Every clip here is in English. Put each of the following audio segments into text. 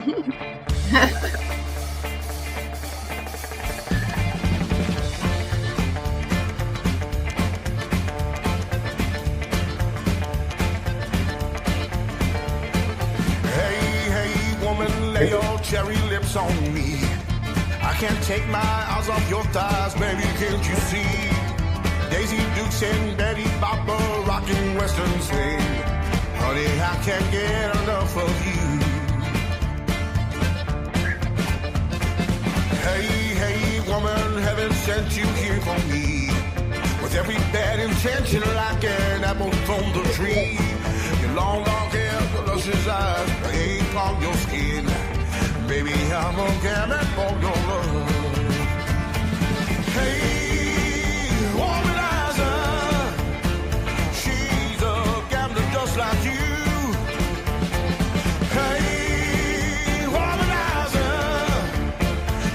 Lay your cherry lips on me. I can't take my eyes off your thighs, baby, can't you see? Daisy Dukes and Betty Bopper rocking Western swing. Honey, I can't get enough of you. Hey, woman, heaven sent you here for me. With every bad intention like an apple from the tree. Your long hair, your luscious eyes, the ink on your skin. Baby, I'm a gamut for your love. Hey, womanizer, she's a gambler just like you. Hey, womanizer,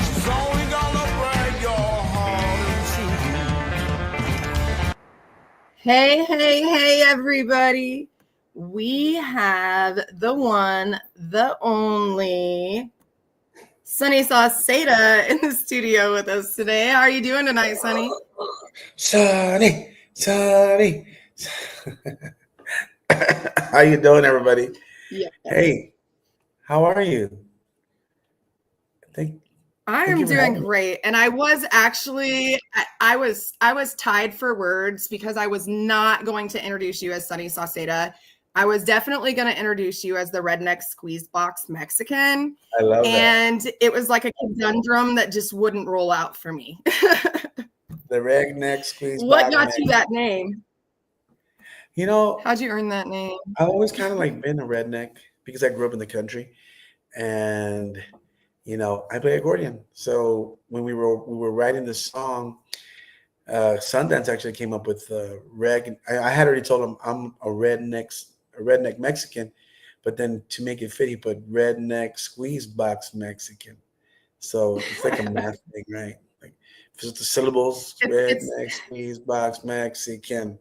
she's only gonna break your heart in two. Hey, everybody. We have the one, the only Sunny Sauceda in the studio with us today. How are you doing tonight, Sunny? Sunny. How you doing, everybody? Yeah. Hey, how are you? I am doing great. And I was actually, I was tied for words because I was not going to introduce you as Sunny Sauceda. I was definitely going to introduce you as the redneck squeeze box Mexican. I love that. And it was like a conundrum that just wouldn't roll out for me. The redneck squeeze box. What got you that name? You know, how'd you earn that name? I've always kind of like been a redneck because I grew up in the country, and you know, I play accordion. So when we were writing this song, Sundance actually came up with I had already told him I'm a redneck Mexican, but then to make it fit, he put redneck squeeze box Mexican. So it's like a math thing, right? Like just the syllables, redneck squeeze box Mexican.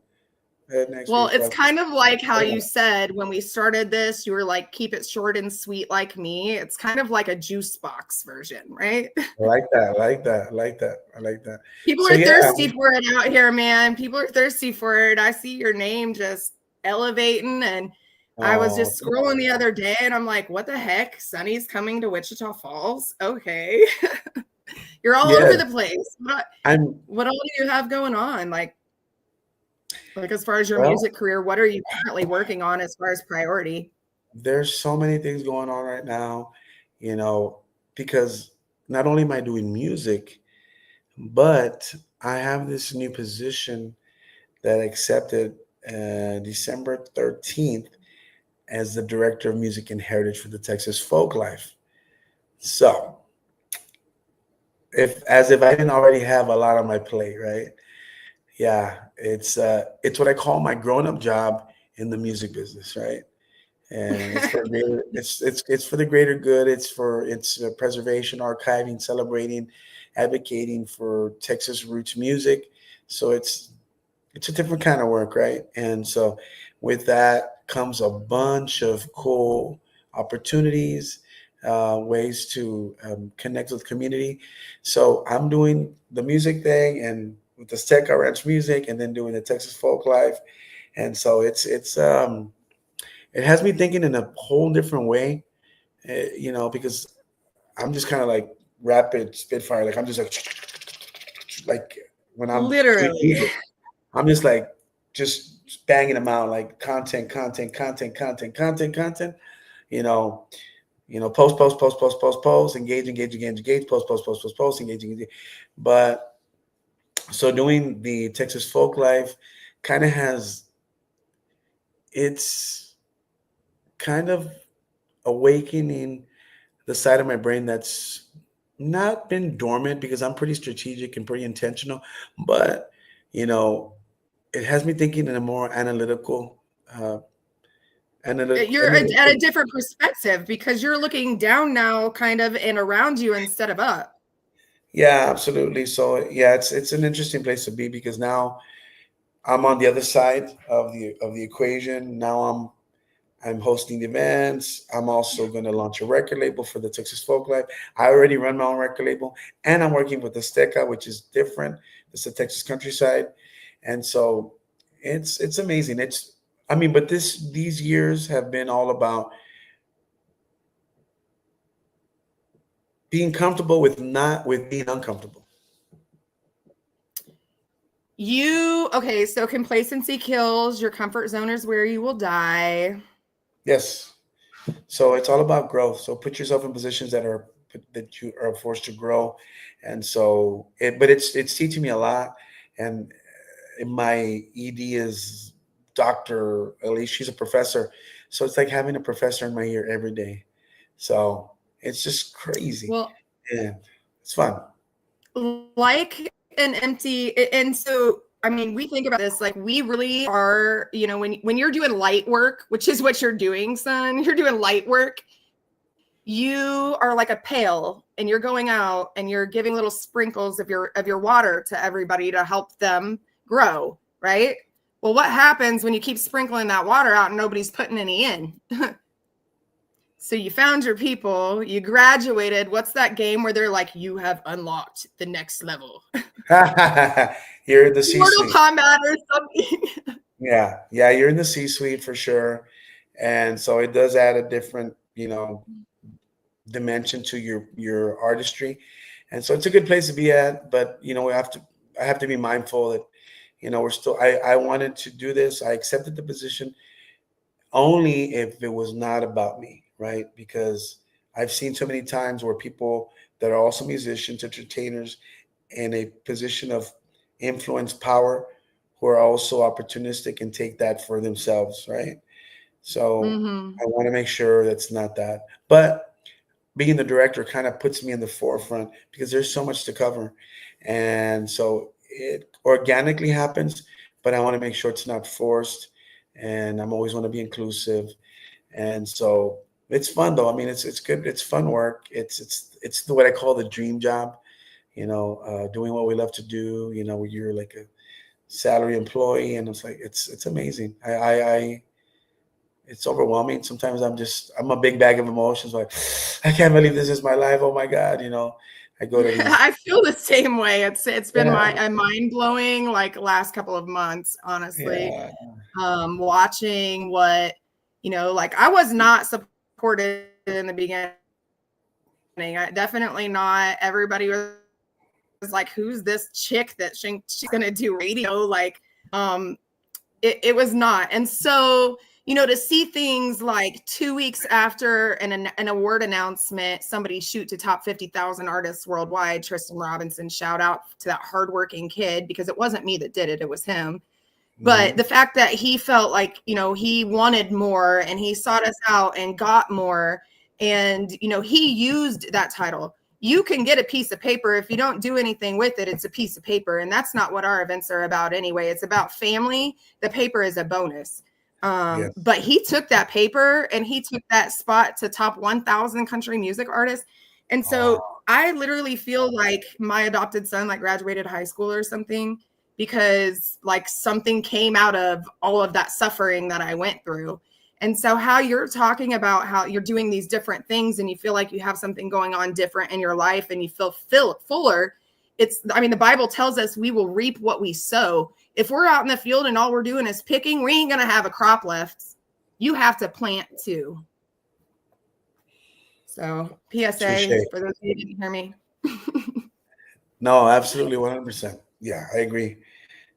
Well, it's kind of like how you said when we started this, you were like, keep it short and sweet like me. It's kind of like a juice box version, right? I like that. People are thirsty for it out here, man. People are thirsty for it. I see your name just elevating, and I was just scrolling the other day and I'm like, what the heck? Sunny's coming to Wichita Falls. Okay. You're all over the place. What all do you have going on? Like as far as your music career, what are you currently working on as far as priority? There's so many things going on right now, you know, because not only am I doing music, but I have this new position that I accepted December 13th as the Director of Music and Heritage for the Texas Folk Life. So, if I didn't already have a lot on my plate, right? Yeah, it's what I call my grown-up job in the music business, right? And it's for it's for the greater good. It's preservation, archiving, celebrating, advocating for Texas roots music. So it's a different kind of work, right? And so with that comes a bunch of cool opportunities, ways to connect with the community. So I'm doing the music thing and with the Tech Ranch music, and then doing the Texas Folk Life. And so it has me thinking in a whole different way, you know, because I'm just kind of like rapid spitfire. Like I'm just like when I'm literally, I'm just like just banging them out, like content. You know, post, engage, post, engage. But so doing the Texas Folk Life kind of it's kind of awakening the side of my brain that's not been dormant, because I'm pretty strategic and pretty intentional, but you know, it has me thinking in a more analytical. You're at a different perspective because you're looking down now, kind of, and around you instead of up. Yeah, absolutely. So yeah, it's an interesting place to be, because now I'm on the other side of the equation. Now I'm hosting events. I'm also going to launch a record label for the Texas Folk Life. I already run my own record label, and I'm working with Azteca, which is different. It's the Texas countryside, and so it's amazing. But these years have been all about being comfortable with being uncomfortable. So complacency kills. Your comfort zone is where you will die. Yes. So it's all about growth. So put yourself in positions that you are forced to grow. And so it's teaching me a lot. And my ED is Dr. Elise. She's a professor. So it's like having a professor in my ear every day. So it's just crazy. Well, and it's fun. Like an empty, and so I mean, we think about this like we really are, when you're doing light work, which is what you're doing, son, you're doing light work. You are like a pail, and you're going out and you're giving little sprinkles of your water to everybody to help them grow, right? Well, what happens when you keep sprinkling that water out and nobody's putting any in? So you found your people, you graduated. What's that game where they're like, you have unlocked the next level? You're in the C-suite. Mortal Kombat or something. Yeah, you're in the C-suite for sure. And so it does add a different, dimension to your artistry. And so it's a good place to be at. But, I have to be mindful that, I wanted to do this. I accepted the position only if it was not about me. Right? Because I've seen so many times where people that are also musicians, entertainers, in a position of influence, power, who are also opportunistic and take that for themselves, right? So I want to make sure that's not that. But being the director kind of puts me in the forefront because there's so much to cover. And so it organically happens, but I want to make sure it's not forced. And I'm always want to be inclusive. And so it's fun though. I mean, it's good. It's fun work. It's what I call the dream job, doing what we love to do, when you're like a salary employee, and it's like, it's amazing. It's overwhelming. Sometimes I'm a big bag of emotions. Like, I can't believe this is my life. Oh my God. I go to these. I feel the same way. It's been mind blowing, like last couple of months, honestly. Yeah. Watching what, like I was not supported in the beginning. Definitely not. Everybody was like, who's this chick that she's gonna do radio? Like, it was not. And so, to see things like 2 weeks after an award announcement, somebody shoot to top 50,000 artists worldwide, Tristan Robinson, shout out to that hardworking kid, because it wasn't me that did it, it was him. But the fact that he felt like, he wanted more and he sought us out and got more. And, he used that title. You can get a piece of paper. If you don't do anything with it, it's a piece of paper. And that's not what our events are about anyway. It's about family. The paper is a bonus. Yes. But he took that paper and he took that spot to top 1,000 country music artists. And so I literally feel like my adopted son like graduated high school or something, because like something came out of all of that suffering that I went through. And so how you're talking about how you're doing these different things and you feel like you have something going on different in your life and you feel fuller. The Bible tells us we will reap what we sow. If we're out in the field and all we're doing is picking, we ain't going to have a crop left. You have to plant too. So PSA for those of you who didn't hear me. No, absolutely. 100%. Yeah, I agree.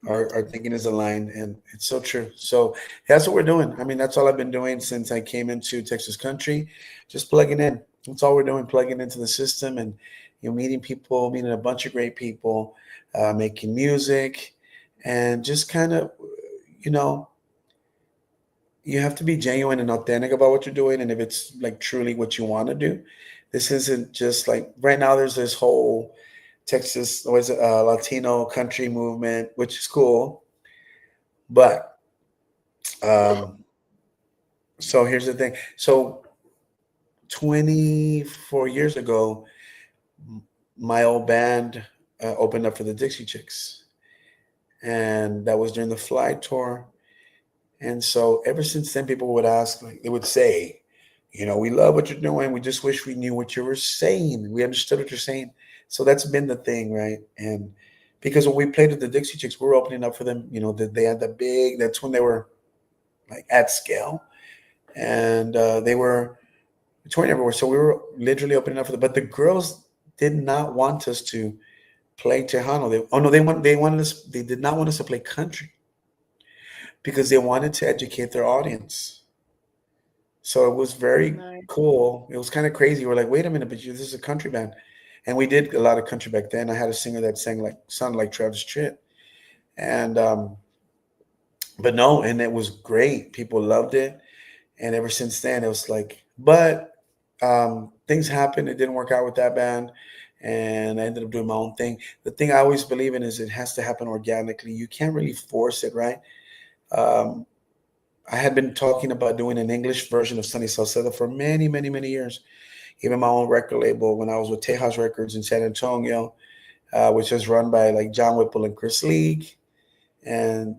Our thinking is aligned, and it's so true. So that's what we're doing. I mean, that's all I've been doing since I came into Texas country, just plugging in. That's all we're doing, plugging into the system and, meeting people, meeting a bunch of great people, making music, and just kind of, you have to be genuine and authentic about what you're doing. And if it's like truly what you want to do, this isn't just like right now, there's this whole Texas Latino country movement, which is cool. But so here's the thing. So 24 years ago, my old band opened up for the Dixie Chicks. And that was during the Fly tour. And so ever since then, people would ask, like, they would say, we love what you're doing. We just wish we knew what you were saying. We understood what you're saying. So that's been the thing, right? And because when we played with the Dixie Chicks, we were opening up for them. They had that's when they were like at scale, and they were touring everywhere. So we were literally opening up for them. But the girls did not want us to play Tejano. They did not want us to play country because they wanted to educate their audience. So it was very cool. It was kind of crazy. We're like, wait a minute, but this is a country band. And we did a lot of country back then. I had a singer that sounded like Travis Tritt. And but no, and it was great. People loved it. And ever since then, it was like, but things happened. It didn't work out with that band. And I ended up doing my own thing. The thing I always believe in is it has to happen organically. You can't really force it, right? I had been talking about doing an English version of Sunny Sauceda for many, many, many years. Even my own record label when I was with Tejano Records in San Antonio, which was run by like John Whipple and Chris League. And,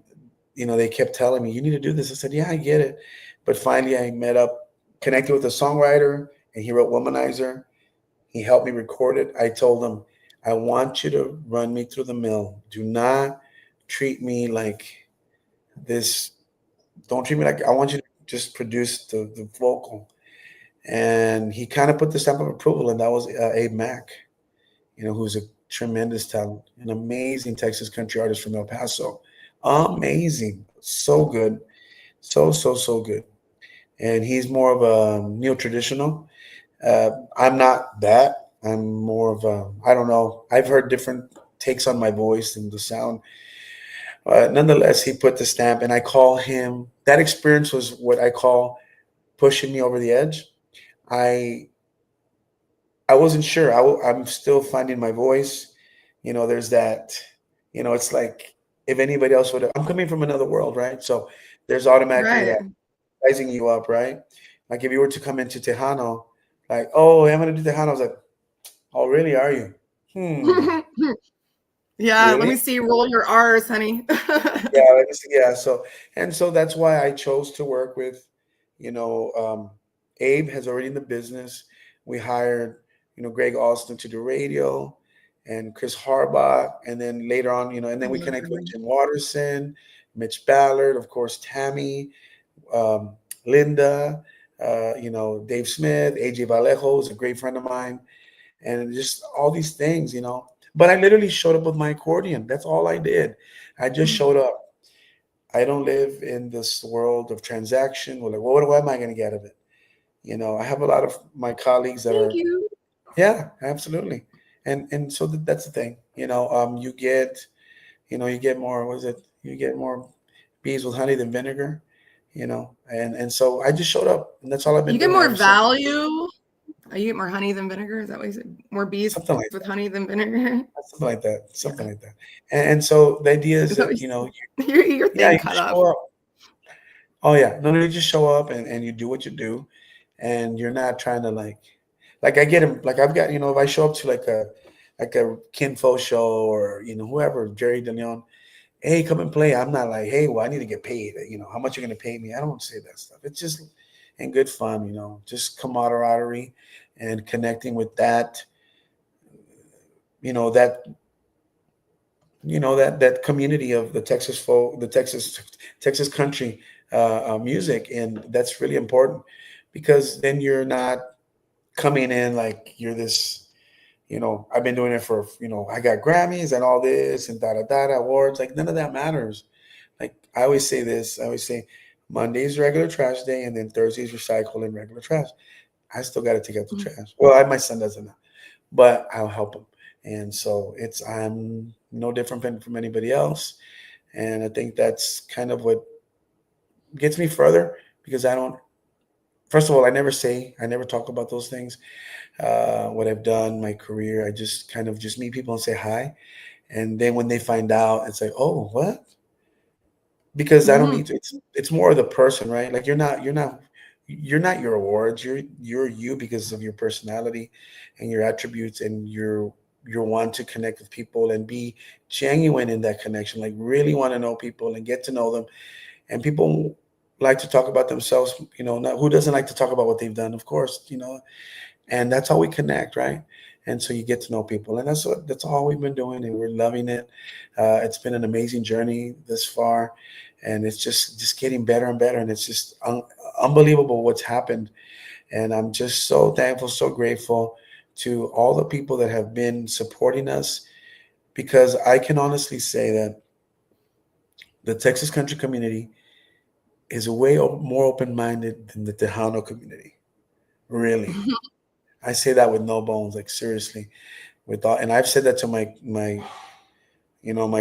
they kept telling me, you need to do this. I said, yeah, I get it. But finally I connected with a songwriter, and he wrote Womanizer. He helped me record it. I told him, I want you to run me through the mill. Do not treat me like this. Don't treat me like, I want you to just produce the vocal. And he kind of put the stamp of approval, and that was Abe Mack, who's a tremendous talent, an amazing Texas country artist from El Paso. Amazing. So good. So good. And he's more of a neo-traditional. I'm not that. I'm more of I don't know. I've heard different takes on my voice and the sound. Nonetheless, he put the stamp, and I call him, that experience was what I call pushing me over the edge. I wasn't sure. I'm still finding my voice. There's that, it's like if anybody else I'm coming from another world, right? So there's automatically that rising you up, right? Like if you were to come into Tejano, like, oh, I'm going to do Tejano. I was like, oh, really? Are you? Yeah, really? Let me see. Roll your R's, honey. Yeah. So that's why I chose to work with, Abe has already in the business. We hired, Greg Austin to do radio, and Chris Harbach. And then later on, and then we connected with Jim Watterson, Mitch Ballard, of course, Tammy, Linda, Dave Smith, AJ Vallejo is a great friend of mine, and just all these things, But I literally showed up with my accordion. That's all I did. I just showed up. I don't live in this world of transaction. We're like, what am I going to get out of it? I have a lot of my colleagues that Thank you. Yeah, absolutely. And so that's the thing, you get more, what is it? You get more bees with honey than vinegar, and so I just showed up, and that's all I've been You get doing more ever since. value. You get more honey than vinegar. Is that what you said? More bees with honey than vinegar. Something like that. And so the idea is that, your thing you cut just off. show up. Oh yeah, no, you just show up and you do what you do, and you're not trying to like I get him, like I've got, if I show up to like a Kinfo show or whoever, Jerry DeLeon, hey, come and play. I'm not like, hey, well, I need to get paid. How much you're gonna pay me? I don't say that stuff. It's just in good fun, just camaraderie and connecting with that, that community of the Texas folk, the Texas country music, and that's really important because then you're not coming in like you're this. I've been doing it for, I got Grammys and all this and awards. Like none of that matters. Like I always say this. I always say Monday's regular trash day, and then Thursday's recycle and regular trash. I still got to take out the trash. Well, my son doesn't know, but I'll help him. And so I'm no different from anybody else. And I think that's kind of what gets me further because first of all, I never talk about those things. What I've done, my career, I just kind of just meet people and say hi. And then when they find out, it's like, oh, what? Because I don't need to, it's more of the person, right? Like you're not your awards. You're you because of your personality and your attributes, and you're one to connect with people and be genuine in that connection, like really want to know people and get to know them. And people like to talk about themselves. Who doesn't like to talk about what they've done? Of course, and that's how we connect, right? And so you get to know people, and that's all we've been doing, and we're loving it. It's been an amazing journey this far, and it's just getting better and better, and it's just unbelievable what's happened. And I'm just so thankful, so grateful to all the people that have been supporting us, because I can honestly say that the Texas country community is way more open-minded than the Tejano community. Really. I say that with no bones, like seriously. And I've said that to my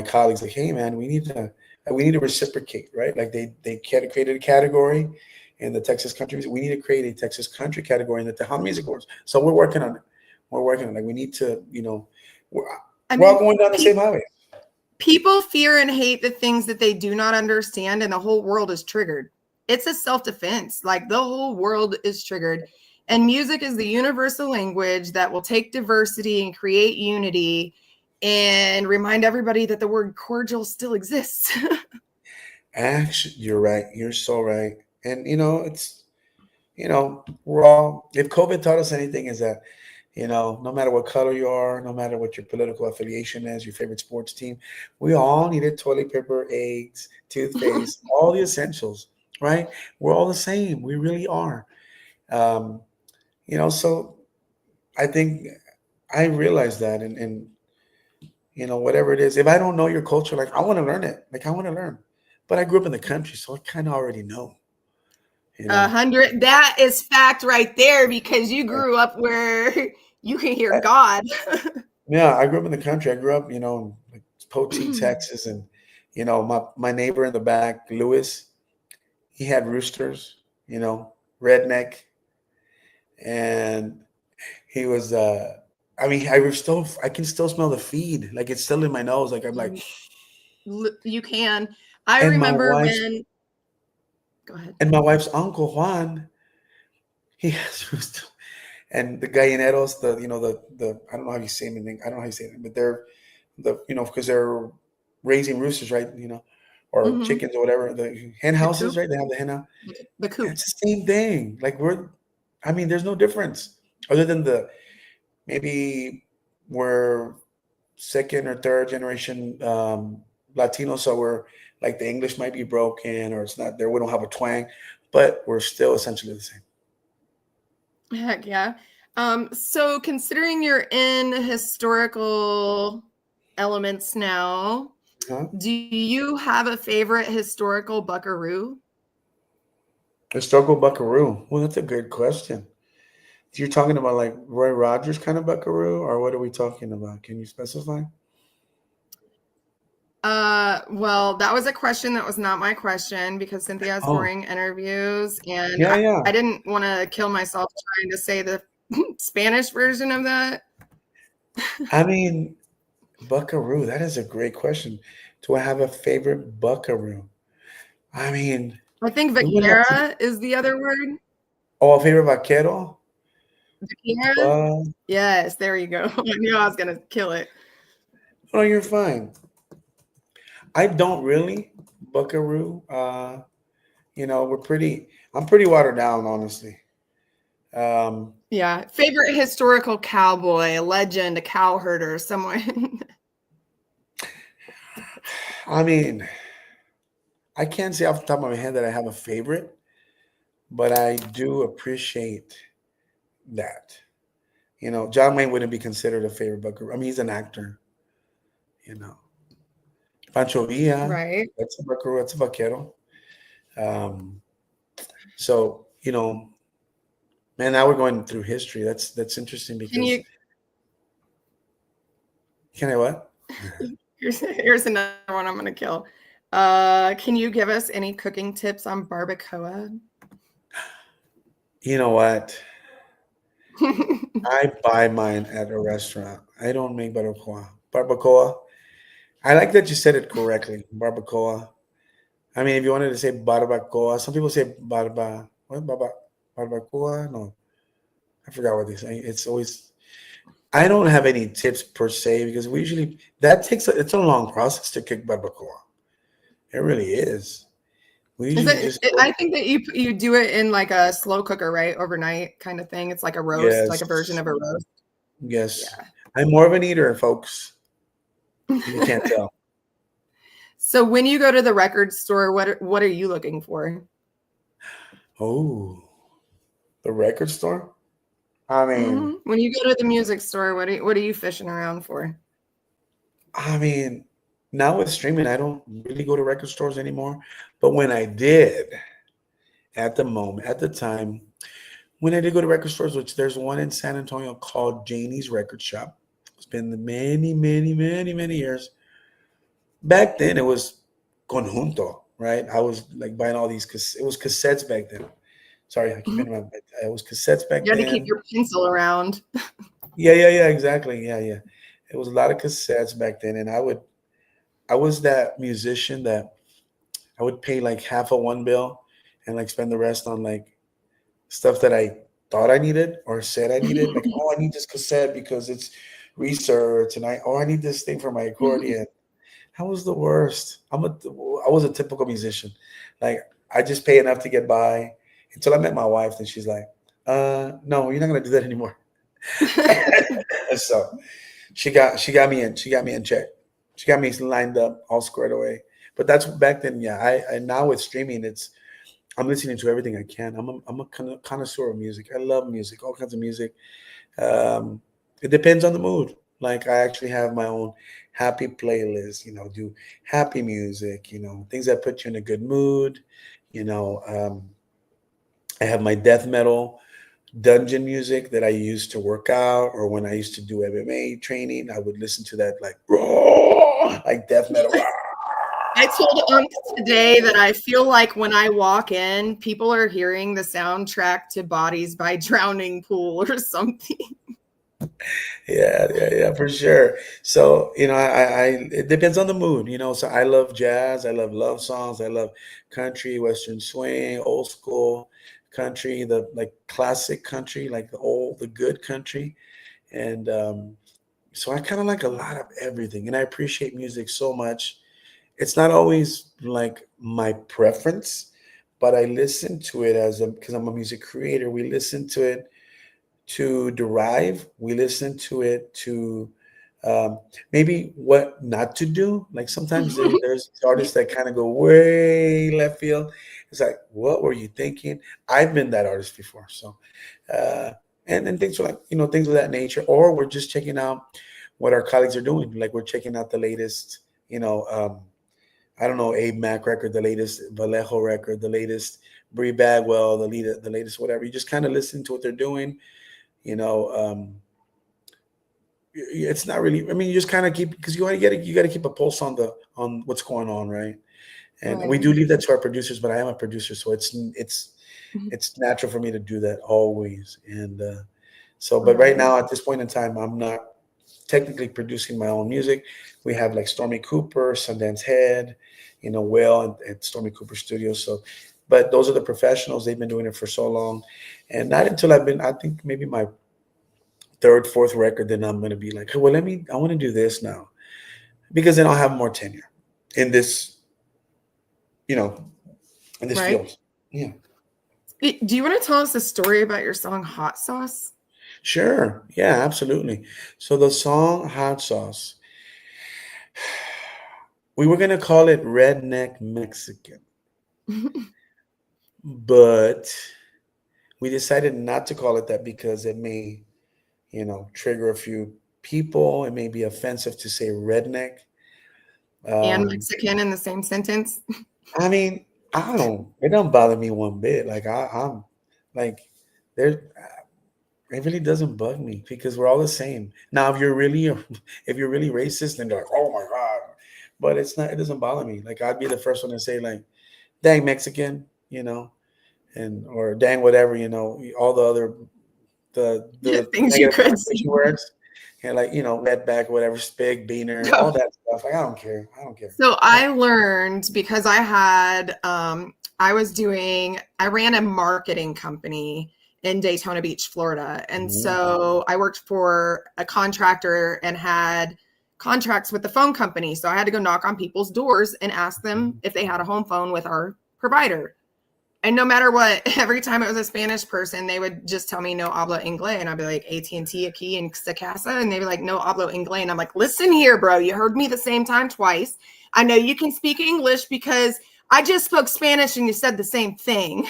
colleagues, like, hey man, we need to reciprocate, right? Like they created a category in the Texas country. We need to create a Texas country category in the Tejano Music Awards. So we're working on it. Like we need to, we're all going down the same highway. People fear and hate the things that they do not understand, and the whole world is triggered. It's a self-defense. Like the whole world is triggered. And music is the universal language that will take diversity and create unity and remind everybody that the word cordial still exists. Actually, you're right. You're so right. And, it's, we're all, if COVID taught us anything, is that, no matter what color you are, no matter what your political affiliation is, your favorite sports team, we all needed toilet paper, eggs, toothpaste, all the essentials, right? We're all the same. We really are. So I think I realized that, and whatever it is, if I don't know your culture, like I want to learn it, like I want to learn, but I grew up in the country, so I kind of already know. 100. That is fact right there, because you grew up where you can hear God. Yeah, I grew up in the country. I grew up, like Poteet, Texas, and my neighbor in the back, Lewis, he had roosters, redneck, and he was. I mean, I can still smell the feed, like it's still in my nose. Like I'm like, you can. I remember when. Go ahead. And my wife's uncle Juan, he has roosters. And the gallineros, the I don't know how you say them, I don't know how you say them, but they're because they're raising roosters, right? Or chickens or whatever. The hen houses, right? They have the hen house. The coop. It's the same thing. Like there's no difference other than maybe we're second or third generation Latino, so we're like the English might be broken or it's not there. We don't have a twang, but we're still essentially the same. Heck yeah. So considering you're in historical elements now, do you have a favorite historical buckaroo? Historical buckaroo? Well, that's a good question. You're talking about like Roy Rogers kind of buckaroo, or what are we talking about? Can you specify? Well, that was a question that was not my question, because Cynthia has boring interviews, and I didn't want to kill myself trying to say the Spanish version of that. I mean, buckaroo, that is a great question. Do I have a favorite buckaroo? I mean, I think vaquera is the other word. Oh, a favorite vaquero? Vaquera? Yes, there you go. I knew I was going to kill it. Oh, you're fine. I don't really buckaroo. I'm pretty watered down, honestly. Yeah. Favorite historical cowboy, a legend, a cow herder, someone. I mean, I can't say off the top of my head that I have a favorite, but I do appreciate that. John Wayne wouldn't be considered a favorite buckaroo. I mean, he's an actor, Pancho Villa, right? That's a buckaroo. That's a vaquero. So man, now we're going through history. That's interesting because. Can I what? Here's another one I'm going to kill. Can you give us any cooking tips on barbacoa? You know what? I buy mine at a restaurant. I don't make barbacoa. Barbacoa. I like that you said it correctly. Barbacoa. I mean, if you wanted to say barbacoa, some people say barbacoa. No, I forgot what they say. It's always. I don't have any tips per se because we usually it's a long process to cook barbacoa. It really is. We Is usually just it, I think that you do it in like a slow cooker, right? Overnight kind of thing. It's like a roast, like a version yes, of a roast. yes. Yeah. I'm more of an eater, folks. If you can't tell. So when you go to the record store, what are you looking for? Oh, the record store. I mean, When you go to the music store, what are you fishing around for? I mean, now with streaming, I don't really go to record stores anymore. But when I did, at the time, when I did go to record stores, which there's one in San Antonio called Janie's Record Shop. It's been many, many, many, many years. Back then, it was conjunto, right? I was like buying all these, it was cassettes back then. Sorry, I keep Mhm. interrupting. It was cassettes back You got to keep then. your pencil around. Yeah, exactly. Yeah. It was a lot of cassettes back then, and I was that musician that I would pay like half of one bill and like spend the rest on like stuff that I thought I needed or said I needed. Like, oh, I need this cassette because it's research, and I need this thing for my accordion. I was the worst. I was a typical musician. Like, I just pay enough to get by until I met my wife, and she's like, no, you're not gonna do that anymore. So she got me in check. She got me lined up, all squared away. But that's back then. Yeah, I now with streaming, I'm listening to everything I can. I'm a connoisseur of music. I love music, all kinds of music. It depends on the mood. Like, I actually have my own happy playlist. Do happy music. Things that put you in a good mood. You know, I have my death metal dungeon music that I used to work out, or when I used to do MMA training, I would listen to that like raw, like death metal. I told today that I feel like when I walk in, people are hearing the soundtrack to Bodies by Drowning Pool or something. Yeah, for sure. So, it depends on the mood. So I love jazz, I love songs, I love country, western swing, old school country, the like classic country, like the good country. And so I kind of like a lot of everything, and I appreciate music so much. It's not always like my preference, but I listen to it because I'm a music creator. We listen to it to derive. We listen to it to um, maybe what not to do. Like, sometimes there's artists that kind of go way left field. It's like, what were you thinking? I've been that artist before. So, uh, and things like, things of that nature. Or we're just checking out what our colleagues are doing. Like, we're checking out the latest, I don't know, Abe Mac record, the latest Vallejo record, the latest Brie Bagwell, the latest whatever. You just kind of listen to what they're doing. You know, it's not really. I mean, you just kind of keep, because you got to keep a pulse on what's going on, right? And we Right. do leave that to our producers, but I am a producer, so it's natural for me to do that always. And but right now at this point in time, I'm not technically producing my own music. We have like Stormy Cooper, Sundance Head, Whale at Stormy Cooper Studios. So, but those are the professionals. They've been doing it for so long, and not until I think maybe my third, fourth record, then I'm going to be like, well, I want to do this now, because then I'll have more tenure in this, you know, in this Right. field. Yeah. Do you want to tell us a story about your song Hot Sauce? Sure. Yeah, absolutely. So the song Hot Sauce, we were going to call it Redneck Mexican, but we decided not to call it that because it may, trigger a few people. It may be offensive to say redneck. And Um, Mexican in the same sentence? I mean, it don't bother me one bit. Like, I'm like, there, it really doesn't bug me because we're all the same. Now, if you're really racist, then they're like, oh my God. But it doesn't bother me. Like, I'd be the first one to say like, dang Mexican, or dang whatever, all the other, the Things you negative could see. connotation words. And like, wetback, whatever, spig, beaner, all that stuff. Like, I don't care. So I learned because I had, I ran a marketing company in Daytona Beach, Florida. And so I worked for a contractor and had contracts with the phone company. So I had to go knock on people's doors and ask them if they had a home phone with our provider. And no matter what, every time it was a Spanish person, they would just tell me no hablo inglés. And I'd be like, AT&T aquí and Sauceda. And they'd be like, no hablo inglés. And I'm like, listen here, bro. You heard me the same time twice. I know you can speak English because I just spoke Spanish and you said the same thing.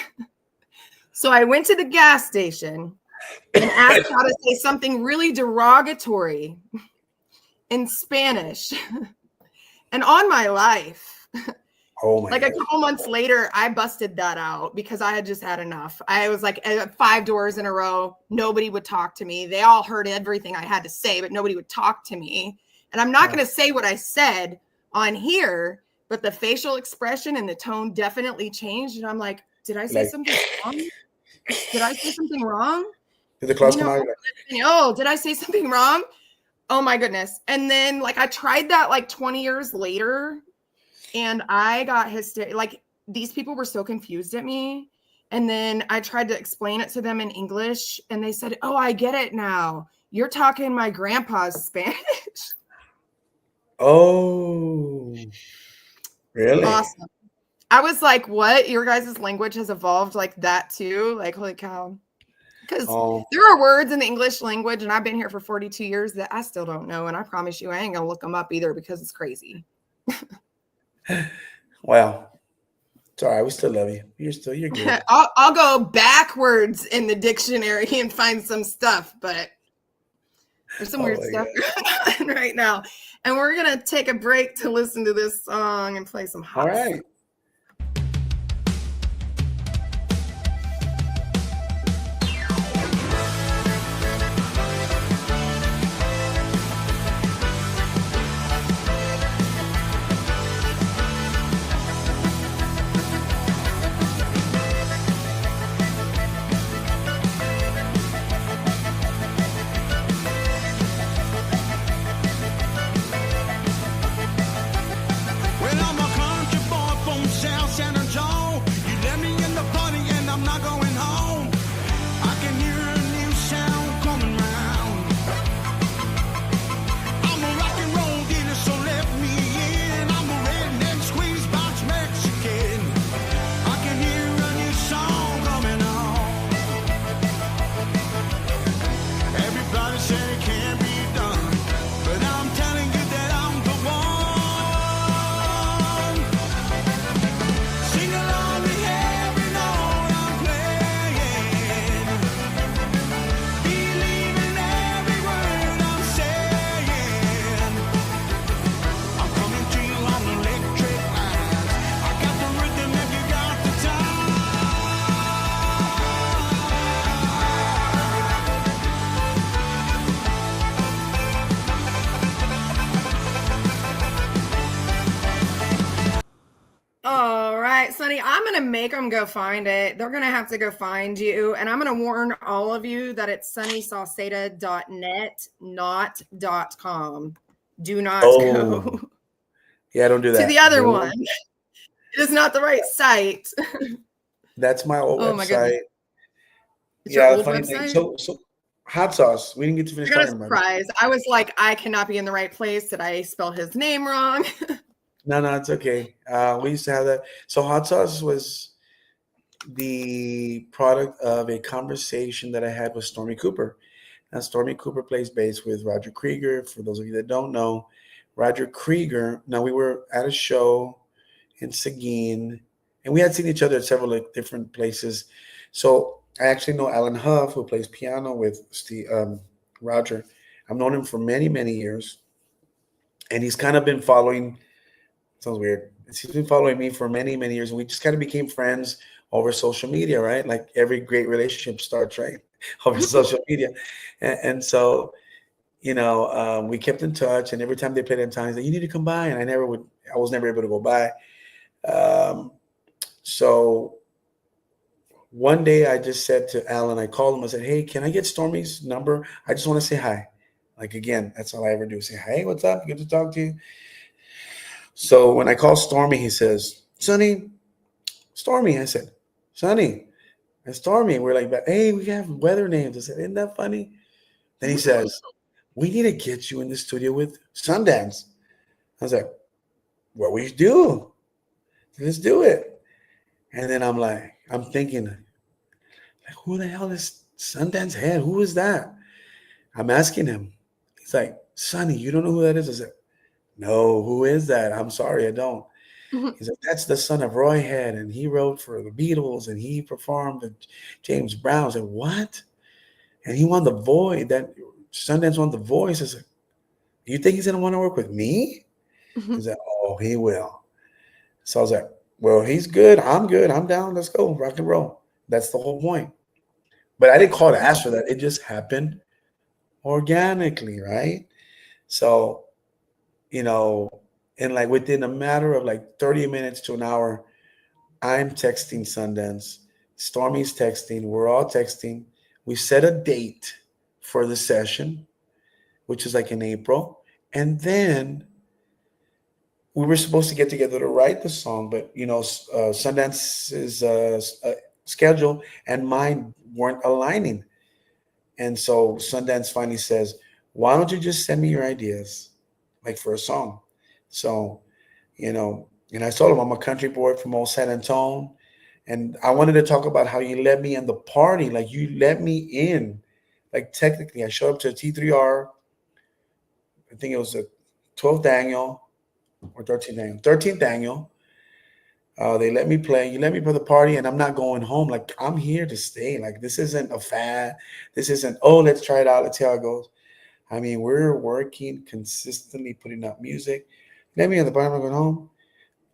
So I went to the gas station and asked how to say something really derogatory in Spanish. And on my life, Oh my like God. a couple months later, I busted that out because I had just had enough. I was like at 5 doors in a row. Nobody would talk to me. They all heard everything I had to say, but nobody would talk to me. And I'm not going to say what I said on here, but the facial expression and the tone definitely changed. And I'm like, did I say something wrong? Did I say something wrong? Did the class come out? Oh, did I say something wrong? Oh my goodness. And then like I tried that like 20 years later. And I got hysterical. Like these people were so confused at me. And then I tried to explain it to them in English. And they said, oh, I get it now. You're talking my grandpa's Spanish. Oh, really? Awesome. I was like, what? Your guys' language has evolved like that too? Like, holy cow. Because there are words in the English language, and I've been here for 42 years that I still don't know. And I promise you, I ain't going to look them up either because it's crazy. Well, it's all right. We still love you. You're good. I'll go backwards in the dictionary and find some stuff, but there's some weird stuff going on right now. And we're going to take a break to listen to this song and play some hot stuff. Sonny, I'm going to make them go find it. They're going to have to go find you. And I'm going to warn all of you that it's sunnysauceda.net, not .com. Do not go. Yeah, don't do that. To the other one. It is not the right site. That's my old website. My goodness. It's yeah, your funny website? thing. So hot sauce. We didn't get to finish talking about it. Surprise. I was like, I cannot be in the right place. Did I spell his name wrong? No, it's okay. We used to have that. So hot sauce was the product of a conversation that I had with Stormy Cooper. Now, Stormy Cooper plays bass with Roger Krieger. For those of you that don't know, Roger Krieger. Now, we were at a show in Seguin, and we had seen each other at several different places. So I actually know Alan Huff, who plays piano with Roger. I've known him for many, many years, and he's kind of been following. Sounds weird. He's been following me for many, many years, and we just kind of became friends over social media, right? Like every great relationship starts, right, over social media. And so, you know, we kept in touch, and every time they played in town, he's like, you need to come by. And I was never able to go by. So one day I just said to Alan, I called him, I said, hey, can I get Stormy's number? I just want to say hi. Like, again, that's all I ever do. Say, hey, what's up? Good to talk to you. So when I call Stormy, he says, Sonny, Stormy. I said, Sonny, and Stormy. We're like, hey, we have weather names. I said, isn't that funny? Then he says, we need to get you in the studio with Sundance. I was like, what we do? Let's do it. And then I'm thinking, like, who the hell is Sundance Head? Who is that? I'm asking him. He's like, Sonny, you don't know who that is? I said, no, who is that? I'm sorry, I don't. He's like, that's the son of Roy Head, and he wrote for the Beatles, and he performed with James Brown. I said, what? And he won the Voice. That Sundance won the Voice. I said, do you think he's gonna want to work with me? He's like, oh, he will. So I was like, well, he's good. I'm good. I'm down. Let's go. Rock and roll. That's the whole point. But I didn't call to ask for that. It just happened organically, right? So, you know, and like within a matter of like 30 minutes to an hour, I'm texting Sundance. Stormy's texting. We're all texting. We set a date for the session, which is like in April. And then we were supposed to get together to write the song, but you know, Sundance's schedule and mine weren't aligning. And so Sundance finally says, why don't you just send me your ideas, like for a song? So, you know, and I told him I'm a country boy from old San Antonio. And I wanted to talk about how you let me in the party. Like you let me in. Like technically, I showed up to a T3R. I think it was the 12th annual or 13th annual. 13th annual. They let me play. You let me play the party, and I'm not going home. Like I'm here to stay. Like this isn't a fad. This isn't, oh, let's try it out. Let's see how it goes. I mean, we're working consistently, putting out music. Let me in the party. I'm going home.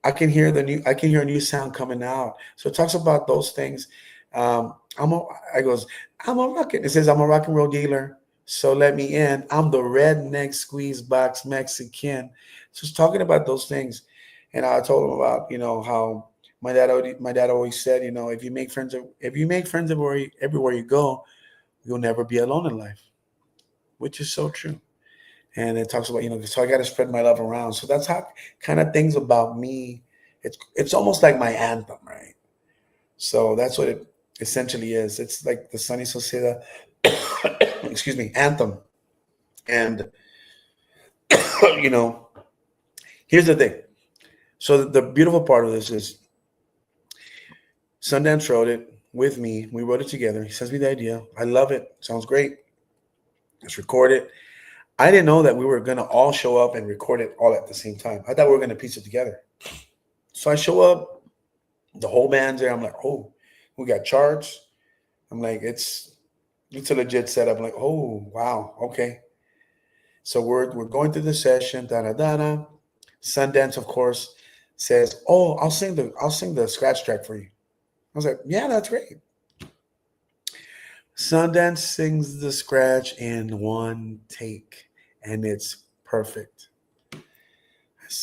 I can hear a new sound coming out. So it talks about those things. I goes, I'm a rock. It says I'm a rock and roll dealer. So let me in. I'm the redneck squeeze box Mexican. So it's talking about those things. And I told him about, you know, how my dad always said, you know, if you make friends everywhere you go, you'll never be alone in life, which is so true. And it talks about, you know, so I got to spread my love around. So that's how kind of things about me. It's almost like my anthem, right? So that's what it essentially is. It's like the Sunny Sauceda, excuse me, anthem. And you know, here's the thing. So the beautiful part of this is Sundance wrote it with me. We wrote it together. He sends me the idea. I love it. Sounds great. Let's record it. I didn't know that we were going to all show up and record it all at the same time. I thought we were going to piece it together. So I show up, the whole band's there. I'm like, oh, we got charts. I'm like, it's a legit setup. I'm like, oh, wow, okay. So we're going through the session, da-da-da-da. Sundance, of course, says, oh, I'll sing the scratch track for you. I was like, yeah, that's great. Sundance sings the scratch in one take, and it's perfect.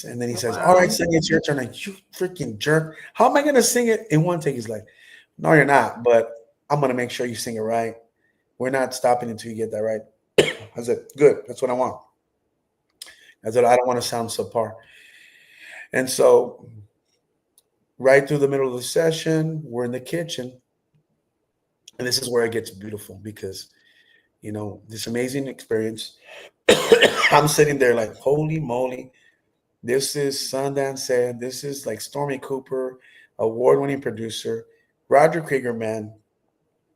And then he says, all right, sing, it's your turn. Like, you freaking jerk. How am I going to sing it in one take? He's like, no, you're not, but I'm going to make sure you sing it right. We're not stopping until you get that right. I said, good. That's what I want. I said, I don't want to sound subpar. And so right through the middle of the session, we're in the kitchen. And this is where it gets beautiful because, you know, this amazing experience. I'm sitting there like, holy moly. This is Sundance Said. This is like Stormy Cooper, award-winning producer, Roger Kriegerman,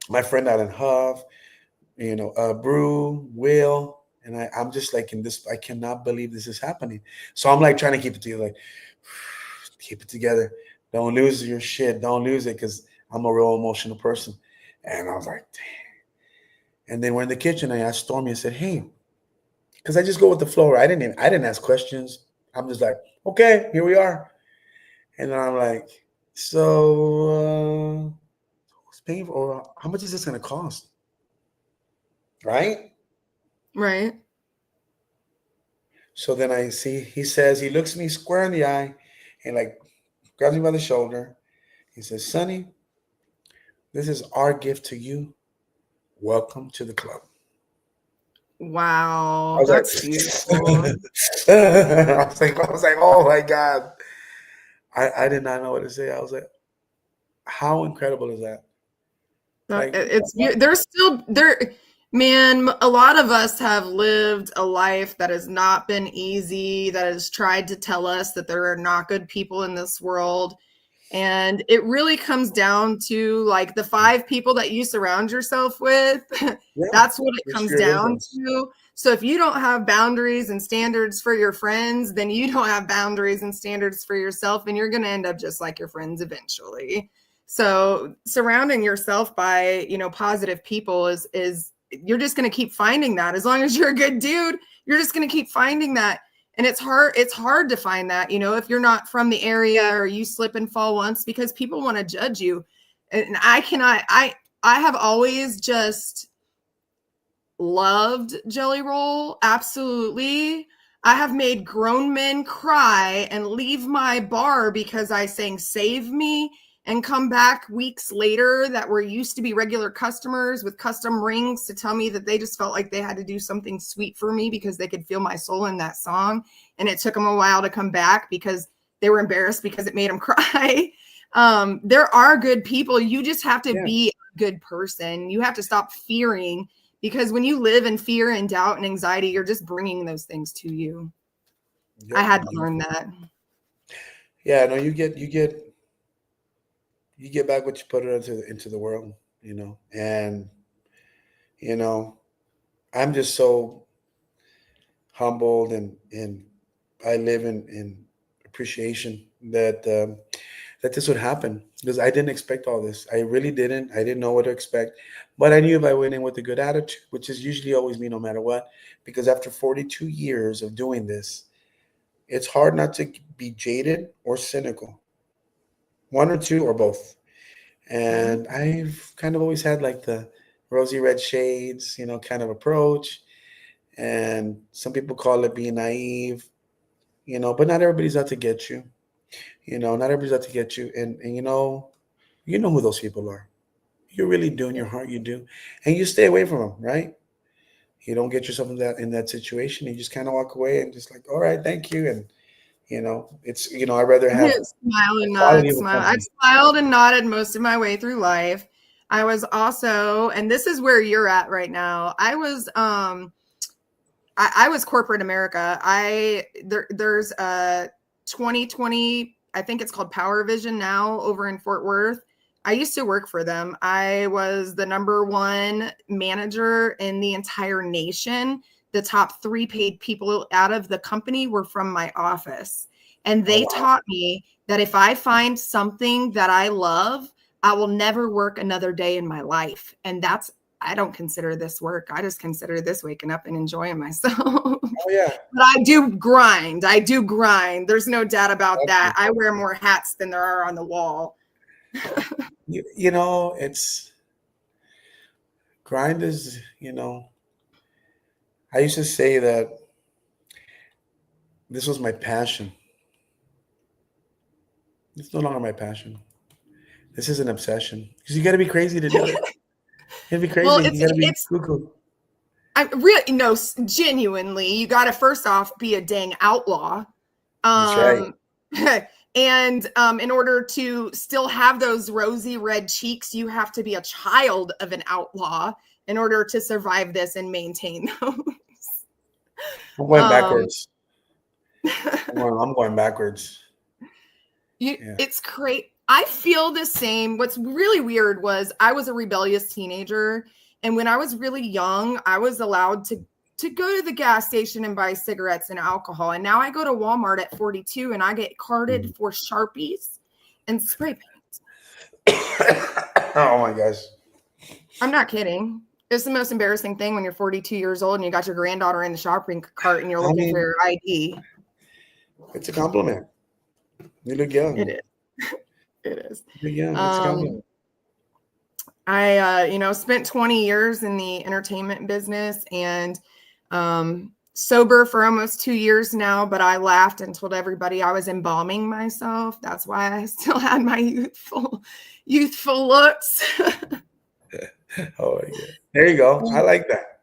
my friend Alan Huff, you know, Brew, Will, and I'm just like in this. I cannot believe this is happening. So I'm like trying to keep it together, like keep it together. Don't lose your shit. Don't lose it because I'm a real emotional person. And I was like, dang. And then we're in the kitchen. I asked Stormy. I said, hey, because I just go with the flow. I didn't ask questions. I'm just like, okay, here we are. And then I'm like, so who's paying for, or how much is this going to cost? Right? Right. So then I see, he says, he looks me square in the eye and like grabs me by the shoulder. He says, Sonny, this is our gift to you. Welcome to the club. Wow, that's beautiful. I was like, oh my God. I did not know what to say. I was like, how incredible is that? Like, there's still there, man. A lot of us have lived a life that has not been easy, that has tried to tell us that there are not good people in this world. And it really comes down to like the 5 people that you surround yourself with. Yeah, That's what it comes down influence. to. So if you don't have boundaries and standards for your friends, then you don't have boundaries and standards for yourself, and you're going to end up just like your friends eventually. So surrounding yourself by, positive people is you're just going to keep finding that. As long as you're a good dude, you're just going to keep finding that. And it's hard to find that, if you're not from the area or you slip and fall once, because people want to judge you. And I have always just loved Jelly Roll. Absolutely. I have made grown men cry and leave my bar because I sang Save Me and come back weeks later that were used to be regular customers with custom rings to tell me that they just felt like they had to do something sweet for me because they could feel my soul in that song. And it took them a while to come back because they were embarrassed because it made them cry. There are good people. You just have to be a good person. You have to stop fearing, because when you live in fear and doubt and anxiety, you're just bringing those things to you. I had to learn that. Yeah, no, you get back what you put into the world, and I'm just so humbled and I live in appreciation that this would happen, because I didn't expect all this. I really didn't. I didn't know what to expect, but I knew if I went in with a good attitude, which is usually always me no matter what, because after 42 years of doing this, it's hard not to be jaded or cynical, one or two or both. And I've kind of always had like the rosy red shades, kind of approach. And some people call it being naive, but not everybody's out to get you. Not everybody's out to get you. And you know who those people are. You really do in your heart, you do. And you stay away from them, right? You don't get yourself in that situation. You just kind of walk away and just like, all right, thank you. And it's I'd rather have smile and quality nod, of smile. company. I smiled and nodded most of my way through life. I was also, and this is where you're at right now. I was I was corporate America. There's a 2020, I think it's called Power Vision now, over in Fort Worth. I used to work for them. I was the #1 manager in the entire nation. The top 3 paid people out of the company were from my office. And they taught me that if I find something that I love, I will never work another day in my life. And I don't consider this work. I just consider this waking up and enjoying myself. Oh yeah. But I do grind. There's no doubt about that. I wear more hats than there are on the wall. It's grind is, I used to say that this was my passion. It's no longer my passion. This is an obsession, because you got to be crazy to do it. You got to be crazy. Well, you got to be cuckoo. I really, no, genuinely, you got to first off be a dang outlaw. That's right. And in order to still have those rosy red cheeks, you have to be a child of an outlaw in order to survive this and maintain those. I'm going backwards. I'm going backwards. It's great. I feel the same. What's really weird was I was a rebellious teenager. And when I was really young, I was allowed to go to the gas station and buy cigarettes and alcohol. And now I go to Walmart at 42 and I get carded for Sharpies and spray paint. Oh my gosh. I'm not kidding. It's the most embarrassing thing when you're 42 years old and you got your granddaughter in the shopping cart and you're looking for your ID. It's a compliment. You look young. It is. It is. You look young. It's a compliment. I spent 20 years in the entertainment business and sober for almost 2 years now, but I laughed and told everybody I was embalming myself. That's why I still had my youthful looks. Oh my God. There you go. I like that.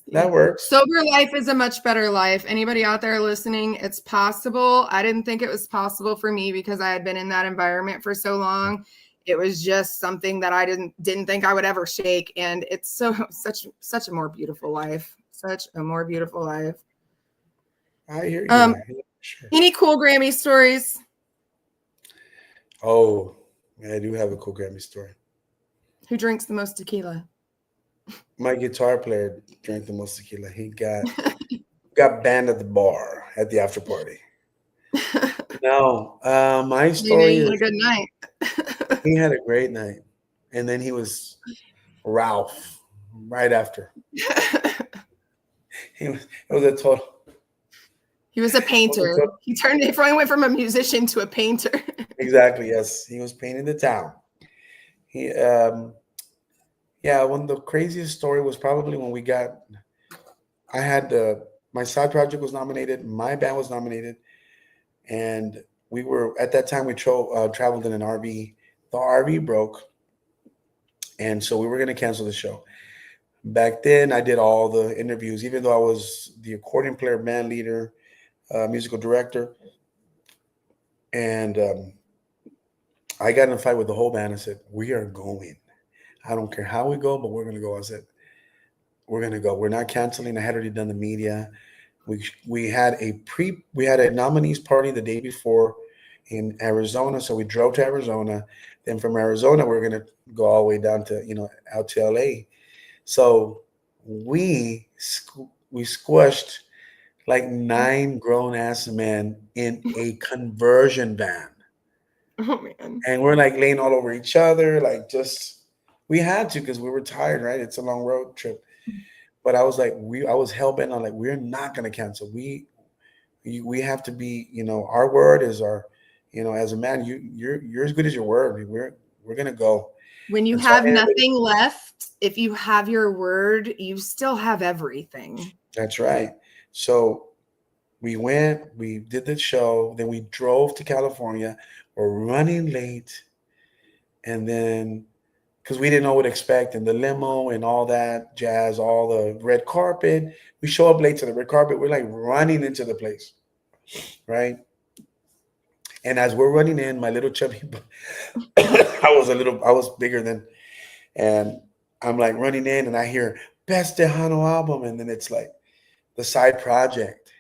That works. Sober life is a much better life. Anybody out there listening, it's possible. I didn't think it was possible for me because I had been in that environment for so long. It was just something that I didn't think I would ever shake. And it's such a more beautiful life. Such a more beautiful life. I hear you. Sure. Any cool Grammy stories? Oh, yeah, I do have a cool Grammy story. Who drinks the most tequila? My guitar player drank the most tequila. He got banned at the bar at the after party. No, my You know, story you had a is good night. he had a great night, and then he was Ralph right after. It was a total. He was a It was a painter. total He finally went from a musician to a painter. exactly, yes. He was painting the town. He yeah, one of the craziest story was probably when we got I had my side project was nominated, my band was nominated, and we were at that time we traveled in an RV. The RV broke, and so we were going to cancel the show. Back then, I did all the interviews, even though I was the accordion player, band leader, musical director, and I got in a fight with the whole band and said, "We are going. I don't care how we go, but we're going to go." I said, "We're going to go. We're not canceling." I had already done the media. We had a nominees party the day before in Arizona, so we drove to Arizona. Then from Arizona, we're gonna go all the way down to out to LA. So we squished like 9 grown ass men in a conversion van, Oh man. and we're like laying all over each other, like just we had to because we were tired, right? It's a long road trip. But I was hell bent on like we're not gonna cancel. We have to be, our word is our, as a man, you're as good as your word. We're gonna go. When you And so have nothing left, if you have your word, you still have everything. that's right. So we went, we did the show, then we drove to California. We're running late, and then because we didn't know what to expect, and the limo and all that jazz, all the red carpet. We show up late to the red carpet. We're like running into the place, right? And as we're running in, my little chubby, I was bigger then, and I'm like running in, and I hear best Tejano album, and then it's like the side project.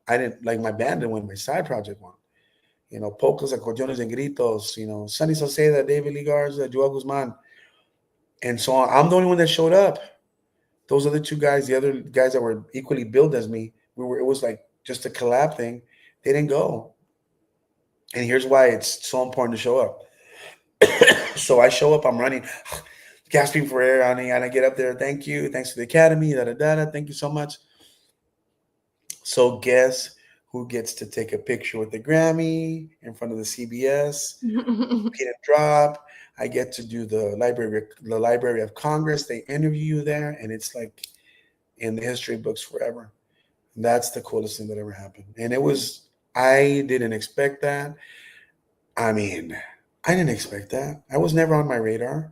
I didn't like my band didn't win, my side project won. Polkas, accordeones, and gritos. Sonny Sauceda, David Lee Garza, Joel Guzman, and so on. I'm the only one that showed up. Those other two guys, the other guys that were equally billed as me, It was like just a collab thing. They didn't go, and here's why it's so important to show up. So I show up, I'm running, gasping for air, honey, and I get up there. Thank you, thanks to the Academy, da da da. Thank you so much. So guess who gets to take a picture with the Grammy in front of the CBS? Pin and drop. I get to do the Library of Congress. They interview you there, and it's like in the history books forever. And that's the coolest thing that ever happened. And I didn't expect that. I mean, I didn't expect that. I was never on my radar.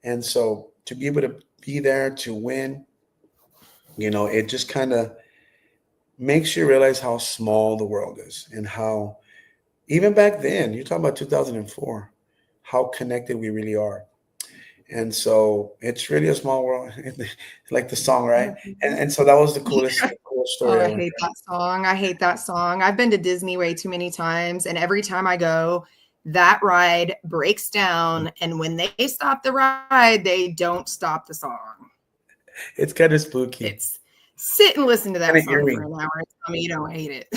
And so to be able to be there to win, it just kind of makes you realize how small the world is and how, even back then, you're talking about 2004, how connected we really are. And so it's really a small world, like the song, right? And so that was the coolest story I ever. hate that song. I hate that song. I've been to Disney way too many times, and every time I go, that ride breaks down. And when they stop the ride, they don't stop the song. It's kind of spooky. It's sit and listen to that Kinda song eerie. for an hour and tell me you don't hate it.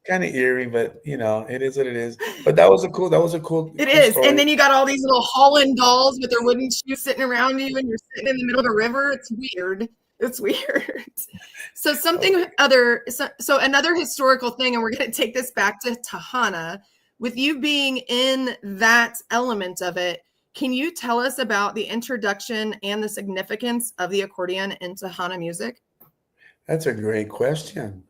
Kind of eerie, but it is what it is. But that was a cool It is. story. And then you got all these little Holland dolls with their wooden shoes sitting around you, and you're sitting in the middle of a river. It's weird. It's weird. So so another historical thing, and we're going to take this back to Tejano. With you being in that element of it, can you tell us about the introduction and the significance of the accordion in Tejano music? That's a great question.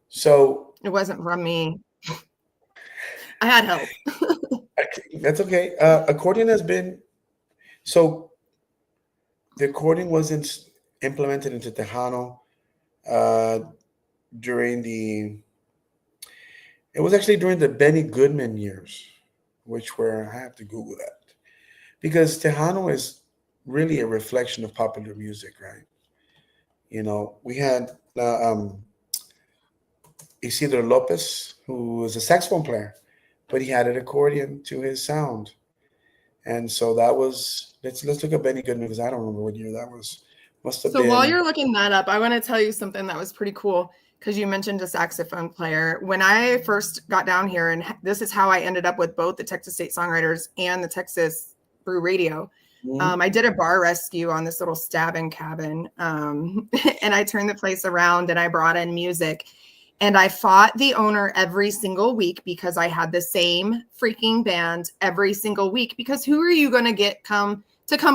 So It wasn't from me. I had help. that's okay. Accordion has been so the accordion was implemented into Tejano uh, during it was actually during the Benny Goodman years, which were, I have to Google that, because Tejano is really a reflection of popular music, right? We had Isidro Lopez, who was a saxophone player, but he added accordion to his sound. And so that was, let's look up Benny Goodman, because I don't remember what year that was. Must have So been. while you're looking that up, I want to tell you something that was pretty cool, because you mentioned a saxophone player. When I first got down here, and this is how I ended up with both the Texas State Songwriters and the Texas Brew Radio. I did a bar rescue on this little stabbing cabin, and I turned the place around and I brought in music. And I fought the owner every single week because I had the same freaking band every single week. Because who are you going to get come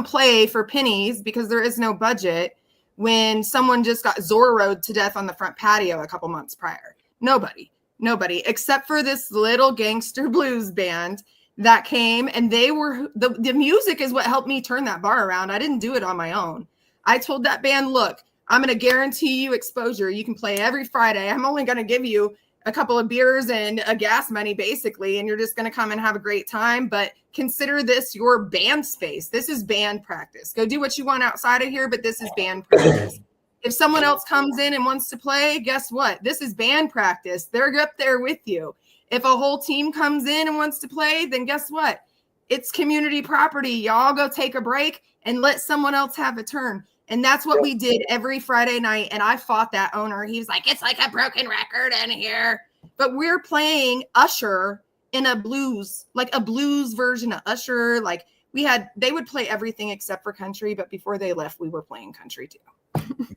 play for pennies, because there is no budget, when someone just got Zorroed to death on the front patio a couple months prior? Nobody, except for this little gangster blues band that came, and they were the music is what helped me turn that bar around. I didn't do it on my own. I told that band, look, I'm going to guarantee you exposure. You can play every Friday. I'm only going to give you a couple of beers and a gas money, basically, and you're just going to come and have a great time. But consider this your band space. This is band practice. Go do what you want outside of here, but this is band practice. If someone else comes in and wants to play, guess what? This is band practice. They're up there with you. If a whole team comes in and wants to play, then guess what? It's community property. Y'all go take a break and let someone else have a turn. And that's what we did every Friday night. And I fought that owner. He was like, it's like a broken record in here. But we're playing Usher in a blues, like a blues version of Usher. Like they would play everything except for country. But before they left, we were playing country too.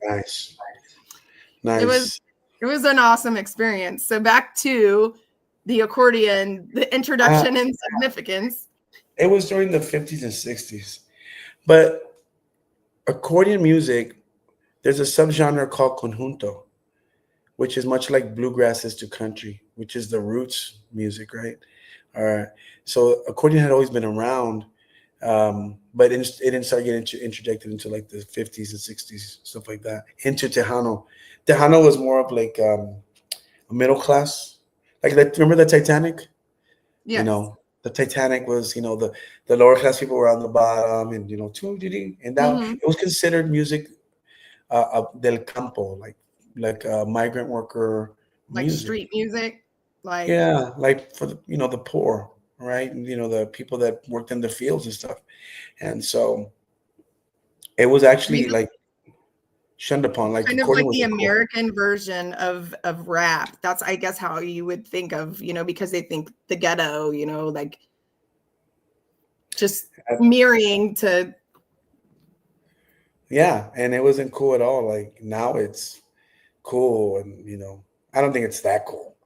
Nice. It was an awesome experience. So back to the accordion, the introduction and significance. It was during the 50s and 60s. But accordion music, there's a subgenre called conjunto, which is much like bluegrass is to country, which is the roots music, right? So accordion had always been around, but it didn't start getting interjected into like the 50s and 60s, stuff like that, into Tejano. Tejano was more of like a middle class. Like, remember the Titanic? Yes. You know, the Titanic was, the lower class people were on the bottom, and and that it was considered music del campo, like migrant worker, like music. Street music, like for the poor, right? And, the people that worked in the fields and stuff, and so it was actually like shunned upon, like kind of like the American version of rap. That's, I guess, how you would think of, because they think the ghetto, like just mirroring to. Yeah, and it wasn't cool at all. Like, now it's cool, and I don't think it's that cool,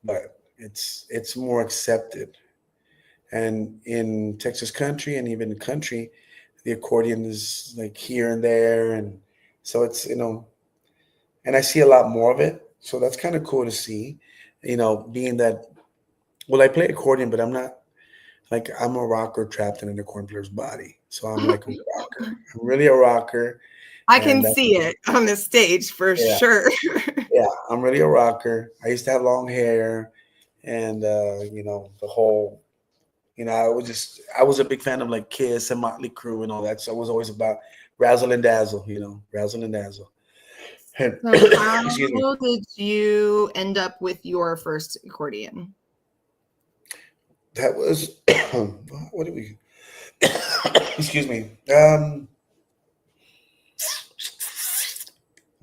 but it's more accepted. And in Texas country, and even country, the accordion is like here and there, and so it's, and I see a lot more of it. So that's kind of cool to see, being that, well, I play accordion, but I'm not, like, I'm a rocker trapped in an accordion player's body. So I'm like a rocker. I'm really a rocker. I can see it on the stage for sure. Yeah, I'm really a rocker. I used to have long hair, and, the whole, I was a big fan of like Kiss and Motley Crue and all that. So I was always about razzle and dazzle, razzle and dazzle. So how did you end up with your first accordion? That was, what did we, excuse me.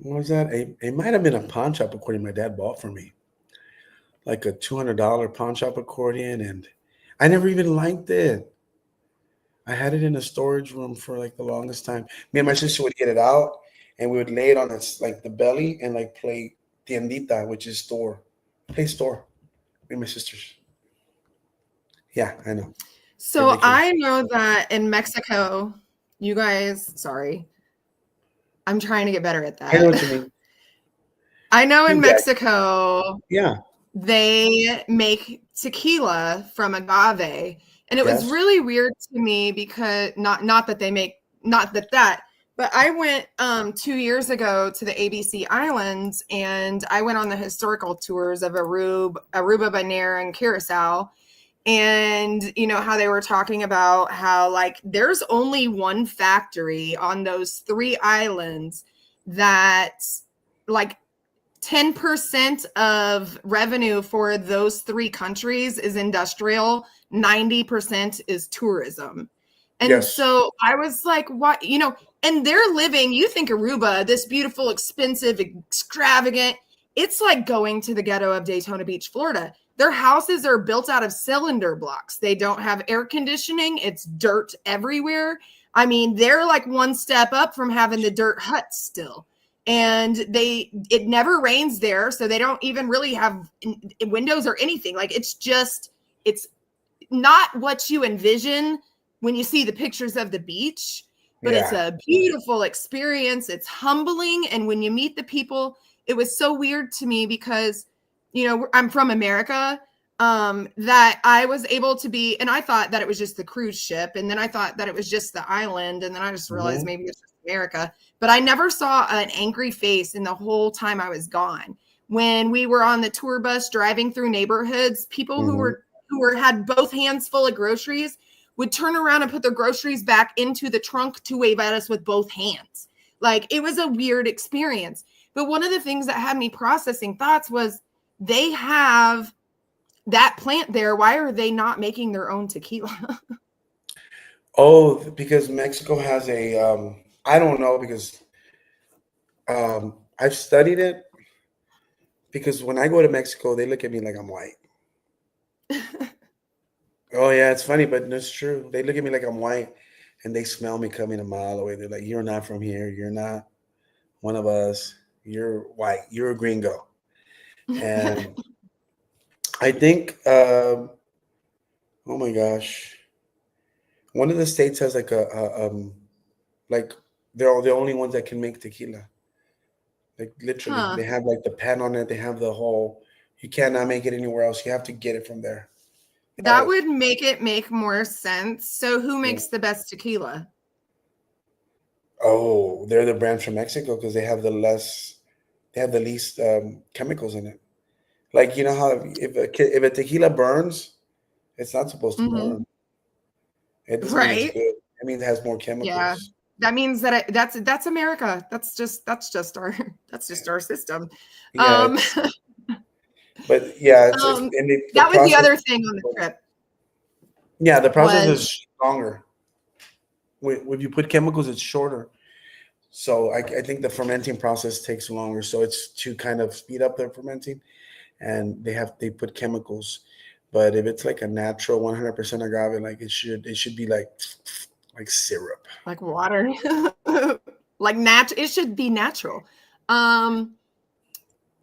What was that? It might have been a pawn shop accordion my dad bought for me. Like a $200 pawn shop accordion. And I never even liked it. I had it in a storage room for like the longest time. Me and my sister would get it out, and we would lay it on like the belly and like play tiendita, which is store. Play store. Me and my sisters. Yeah, I know. So ridiculous. I know that in Mexico, you guys, sorry, I'm trying to get better at that. I know what you mean. I know in Mexico, yeah, they make tequila from agave. And it was really weird to me because not that, but I went 2 years ago to the ABC Islands, and I went on the historical tours of Aruba, Bonaire, and Curacao. And how they were talking about how like there's only one factory on those 3 islands that like 10% of revenue for those 3 countries is industrial, 90% is tourism. And Yes. so I was like, what, you know, and they're living, you think Aruba, this beautiful, expensive, extravagant, it's like going to the ghetto of Daytona Beach, Florida. Their houses are built out of cylinder blocks. They don't have air conditioning. It's dirt everywhere. I mean, they're like one step up from having the dirt huts still. And it never rains there. So they don't even really have windows or anything. Like it's not what you envision when you see the pictures of the beach, but it's a beautiful experience. It's humbling. And when you meet the people, it was so weird to me because, you know, I'm from America, that I was able to be, and I thought that it was just the cruise ship. And then I thought that it was just the island. And then I just realized maybe it's just America, but I never saw an angry face in the whole time I was gone. When we were on the tour bus driving through neighborhoods, people who had both hands full of groceries would turn around and put their groceries back into the trunk to wave at us with both hands. Like it was a weird experience. But one of the things that had me processing thoughts was they have that plant there. Why are they not making their own tequila? Oh, because Mexico has a, I don't know, because I've studied it. Because when I go to Mexico, they look at me like I'm white. Oh, yeah, it's funny, but it's true. They look at me like I'm white, and they smell me coming a mile away. They're like, you're not from here. You're not one of us. You're white. You're a gringo. And I think, oh, my gosh, one of the states has like like they're the only ones that can make tequila. Like literally, they have like the pen on it. They have the whole, you cannot make it anywhere else. You have to get it from there. That would make it make more sense. So who makes the best tequila? Oh, they're the brand from Mexico because they have the least chemicals in it. Like, you know how if a tequila burns, it's not supposed to burn. It doesn't mean it's good. It means it has more chemicals. Yeah. That means that that's America. That's just our system. Yeah, but yeah, that was the other thing on the trip. Yeah, the process is longer. When you put chemicals, it's shorter. So I think the fermenting process takes longer. So it's to kind of speed up their fermenting, and they put chemicals. But if it's like a natural 100% agave, like it should be like syrup, like water, like natural. It should be natural.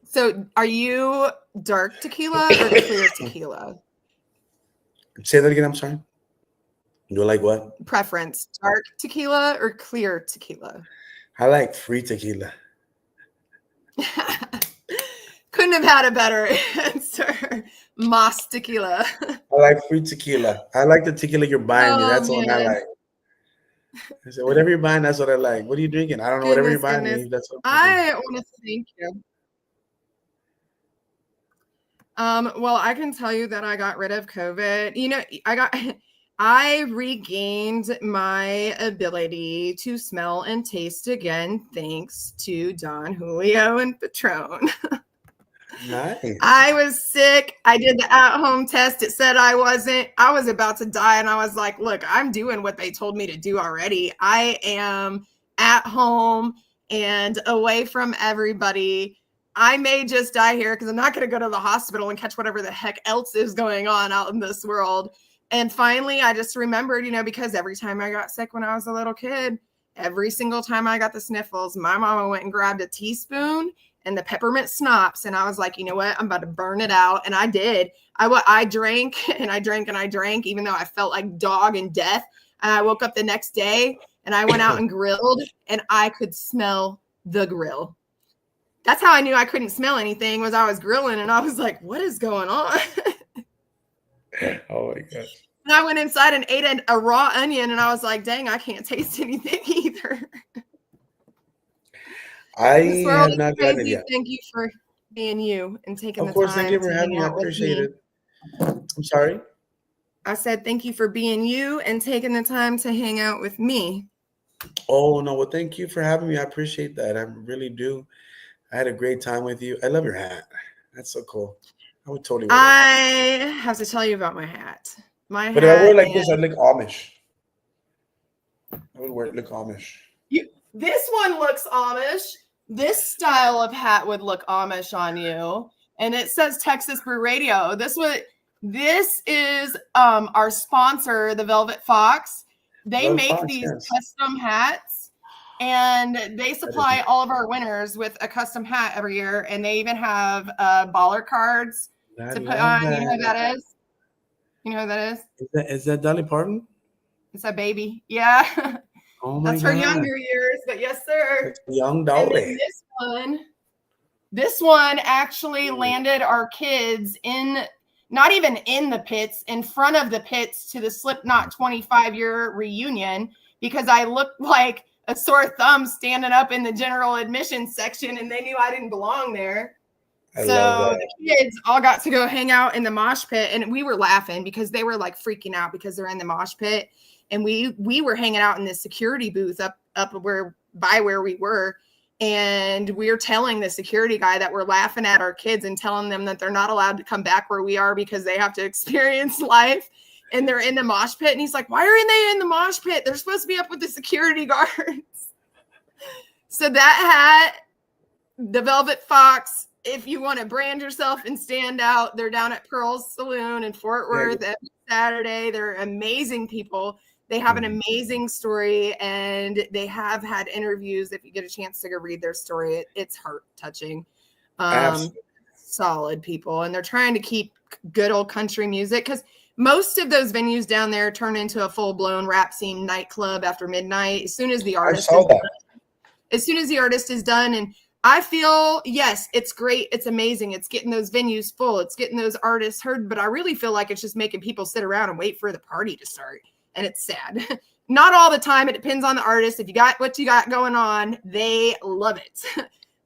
So are you dark tequila or clear tequila? Say that again. I'm sorry. You like what? Preference: dark tequila or clear tequila? I like free tequila. Couldn't have had a better answer. Moss tequila. I like free tequila. I like the tequila you're buying me. That's what I like. I said, whatever you're buying, that's what I like. What are you drinking? I don't know. Whatever you're buying me, that's what I want to thank you. Well, I can tell you that I got rid of COVID. You know, I regained my ability to smell and taste again, thanks to Don Julio and Patron. Nice. I was sick. I did the at-home test. It said I wasn't. I was about to die. And I was like, look, I'm doing what they told me to do already. I am at home and away from everybody. I may just die here because I'm not going to go to the hospital and catch whatever the heck else is going on out in this world. And finally, I just remembered, you know, because every time I got sick when I was a little kid, every single time I got the sniffles, my mama went and grabbed a teaspoon and the peppermint schnapps. And I was like, you know what? I'm about to burn it out. And I did. I drank and I drank and I drank, even though I felt like dog and death. And I woke up the next day and I went out and grilled and I could smell the grill. That's how I knew I couldn't smell anything, was I was grilling and I was like, what is going on? Oh my gosh. And I went inside and ate a raw onion and I was like, dang, I can't taste anything either. I have not done it yet. Thank you for being you and taking the time. Of course, thank you for having me. I appreciate it. I'm sorry? I said thank you for being you and taking the time to hang out with me. Oh, no. Well, thank you for having me. I appreciate that. I really do. I had a great time with you. I love your hat. That's so cool. I would totally wear I have to tell you about my hat. My But if I wear hat it like this, I'd look Amish. I would wear it look Amish. This one looks Amish. This style of hat would look Amish on you. And it says Texas Brew Radio. This is our sponsor, the Velvet Fox. They Velvet make Fox, these yes. custom hats, and they supply all of our winners with a custom hat every year. And they even have baller cards to put on. That. You know who that is? You know who that is? Is that Dolly Parton? It's a baby. Yeah. Oh my That's God. her younger years, but yes, sir. It's young And Dolly. then this one actually landed our kids not even in the pits, in front of the pits to the Slipknot 25-year reunion, because I looked like a sore thumb standing up in the general admissions section, and they knew I didn't belong there. I love that. The kids all got to go hang out in the mosh pit, and we were laughing because they were like freaking out because they're in the mosh pit. And we were hanging out in this security booth up where we were. And we were telling the security guy that we're laughing at our kids and telling them that they're not allowed to come back where we are because they have to experience life. And they're in the mosh pit. And he's like, why aren't they in the mosh pit? They're supposed to be up with the security guards. So that hat, the Velvet Fox, if you want to brand yourself and stand out, they're down at Pearl's Saloon in Fort Worth every Saturday. They're amazing people. They have an amazing story, and they have had interviews. If you get a chance to go read their story, it's heart touching. Solid people, and they're trying to keep good old country music, because most of those venues down there turn into a full blown rap scene nightclub after midnight. As soon as the artist is done, and I feel, yes, it's great. It's amazing. It's getting those venues full. It's getting those artists heard, but I really feel like it's just making people sit around and wait for the party to start. And it's sad. Not all the time. It depends on the artist. If you got what you got going on, they love it.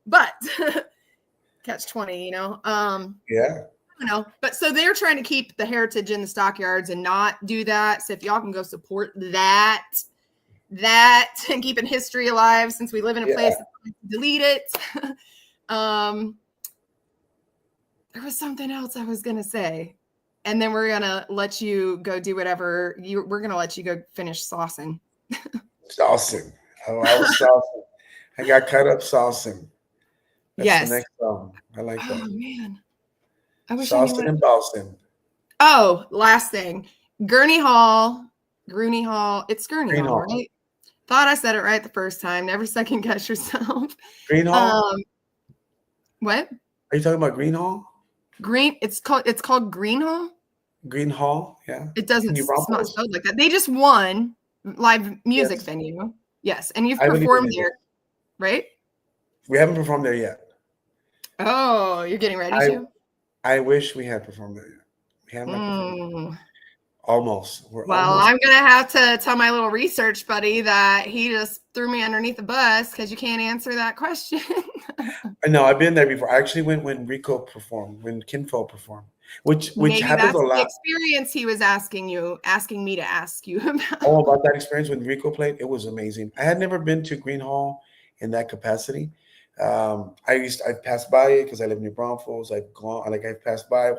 But catch 20, you know? Yeah. You know, but so they're trying to keep the heritage in the stockyards and not do that. So if y'all can go support that and keeping history alive, since we live in a place that delete it. There was something else I was going to say. And then we're going to let you go do whatever. We're going to let you go finish saucing. Saucing. Oh, I was saucing. I got cut up saucing. That's the next song. I like that. Oh, man. I wish saucing and bossing. Oh, last thing. Gurney Hall. It's Gurney Hall, right? Thought I said it right the first time. Never second guess yourself. Green Hall? What? Are you talking about Green Hall? It's called Green Hall? Green Hall, yeah. It doesn't, it's not spelled like that. They just won live music venue. Yes. And you've performed there, right? We haven't performed there yet. Oh, you're getting ready to? I wish we had performed there yet. We haven't performed. Almost. I'm going to have to tell my little research buddy that he just threw me underneath the bus because you can't answer that question. I know. I've been there before. I actually went when Rico performed, when Kinfo performed, which maybe happens a lot. The experience he was asking me to ask you about. Oh, about that experience when Rico played? It was amazing. I had never been to Green Hall in that capacity. I passed by it because I live near Braunfels. I've passed by,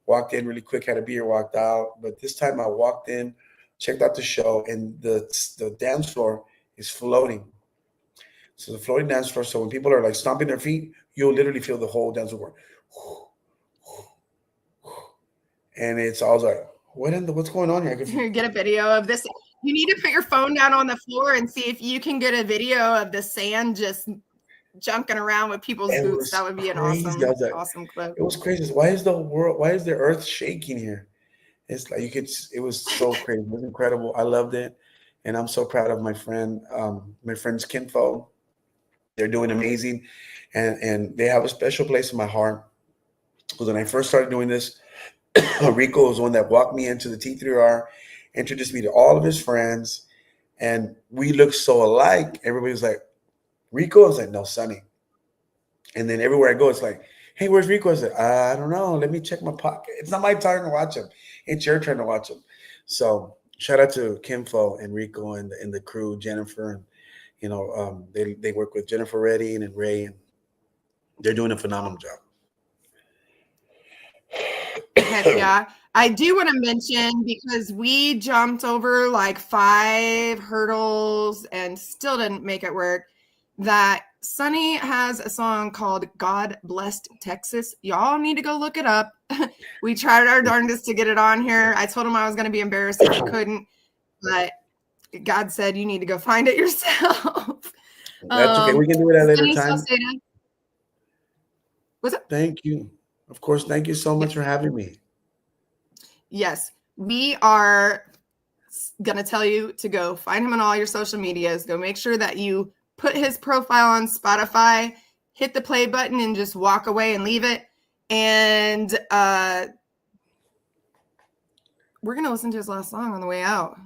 walked in really quick, had a beer, walked out. But this time I walked in, checked out the show, and the dance floor is floating. So the floating dance floor. So when people are like stomping their feet, you'll literally feel the whole dance floor. And it's all like, what's going on here? Get a video of this. You need to put your phone down on the floor and see if you can get a video of the sand just junking around with people's boots. That would be an awesome clip. It was crazy. Why is the earth shaking here? It's like it was so crazy. It was incredible. I loved it. And I'm so proud of my friends Kinfo. They're doing amazing. And they have a special place in my heart. Because when I first started doing this, Rico was the one that walked me into the T3R, introduced me to all of his friends, and we looked so alike. Everybody was like, Rico? I was like, no, Sonny. And then everywhere I go, it's like, hey, where's Rico? I said, I don't know. Let me check my pocket. It's not my turn to watch him. It's your turn to watch him. So shout out to Kinfo and Rico and the crew, Jennifer. And, they work with Jennifer Redding and Ray. And They're doing a phenomenal job. Heck yeah. I do want to mention, because we jumped over like 5 hurdles and still didn't make it work, that Sunny has a song called God Blessed Texas. Y'all need to go look it up. We tried our darndest to get it on here. I told him I was going to be embarrassed if I couldn't, but God said you need to go find it yourself. That's okay. We can do it at a later time. Sauceda. What's up? Thank you. Of course. Thank you so much for having me. Yes, we are going to tell you to go find him on all your social medias. Go make sure that you put his profile on Spotify, hit the play button, and just walk away and leave it. And we're going to listen to his last song on the way out.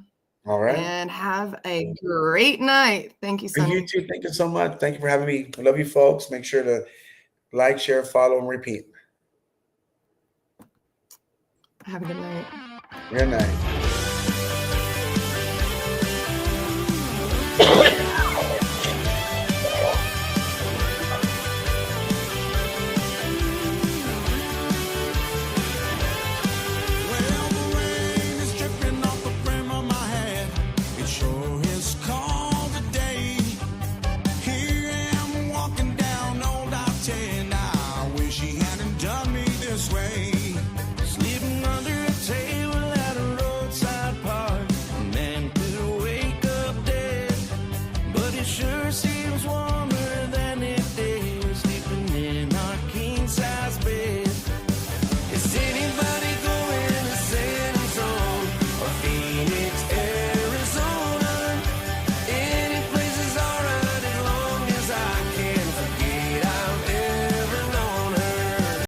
All right. And have a great night. Thank you, Sonny. You too. Thank you so much. Thank you for having me. I love you, folks. Make sure to like, share, follow, and repeat. Have a good night. Good night.